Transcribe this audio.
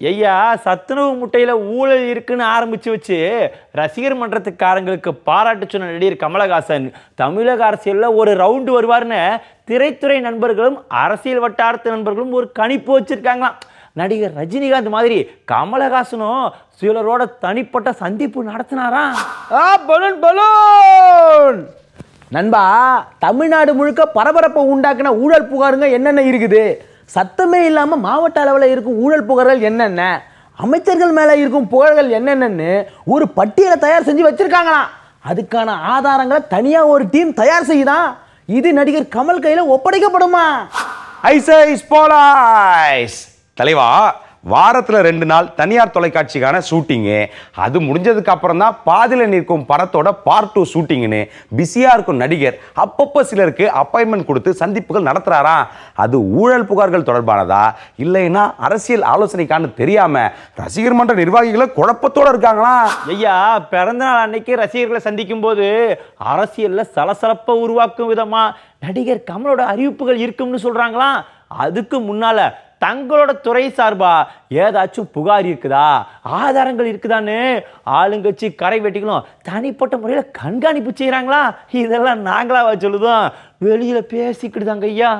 ஐயா சத்துணவு முட்டையில ஊழல் இருக்குன்னு ஆரம்பிச்சு வச்சு ரசிகர் மன்றத்துக்காரங்களுக்கு பாராட்டு சொன்ன நடிகர் கமலஹாசன் தமிழக அரசியல்ல ஒரு ரவுண்டு வருவார்னு திரைத்துறை நண்பர்களும் அரசியல் வட்டாரத்து நண்பர்களும் ஒரு கணிப்பு வச்சிருக்காங்களாம். நடிகர் ரஜினிகாந்த் மாதிரி கமலஹாசனும் சிலரோட தனிப்பட்ட சந்திப்பு நடத்தினாரா? பலூன் பலூன் நண்பா, தமிழ்நாடு முழுக்க பரபரப்பை உண்டாக்குன ஊழல் புகாருங்க என்னென்ன இருக்குது? சத்தமே இல்லாமல் மாவட்ட அளவில் இருக்கும் ஊழல் புகார்கள் என்னென்ன, அமைச்சர்கள் மேலே இருக்கும் புகார்கள் என்னென்னு ஒரு பட்டியலை தயார் செஞ்சு வச்சிருக்காங்களாம். அதுக்கான ஆதாரங்களை தனியாக ஒரு டீம் தயார் செய்யுதான். இது நடிகர் கமல் கையில் ஒப்படைக்கப்படுமா? ஐஸ் போலாய்ஸ் தலைவா, வாரத்தில் 2 நாள் தனியார் தொலைக்காட்சிக்கான ஷூட்டிங்கு, அது முடிஞ்சதுக்கு அப்புறம் தான் பாதியில் நிற்கும் படத்தோட பார்ட் 2 ஷூட்டிங்னு பிஸியாக இருக்கும் நடிகர் அப்பப்போ சிலருக்கு அப்பாயின்மெண்ட் கொடுத்து சந்திப்புகள் நடத்துகிறாராம். அது ஊழல் புகார்கள் தொடர்பானதா இல்லைன்னா அரசியல் ஆலோசனைக்கான தெரியாமல் ரசிகர் மன்ற நிர்வாகிகளை குழப்பத்தோடு இருக்காங்களா? ஐயா, பிறந்த நாள் அன்னைக்கு ரசிகர்களை சந்திக்கும் போது அரசியலில் சலசலப்பை உருவாக்கும் விதமாக நடிகர் கமலோட அறிவிப்புகள் இருக்கும்னு சொல்கிறாங்களா? அதுக்கு முன்னால தங்களோட துறை சார்பா ஏதாச்சும் புகார் இருக்குதா, ஆதாரங்கள் இருக்குதான்னு ஆளுங்கட்சி கரை வெட்டிகளும் தனிப்பட்ட முறையில் கண்காணிப்பு செய்கிறாங்களா? இதெல்லாம் நாங்களாவா சொல்லுதோம், வெளியில் பேசிக்கிட்டுதாங்க ஐயா.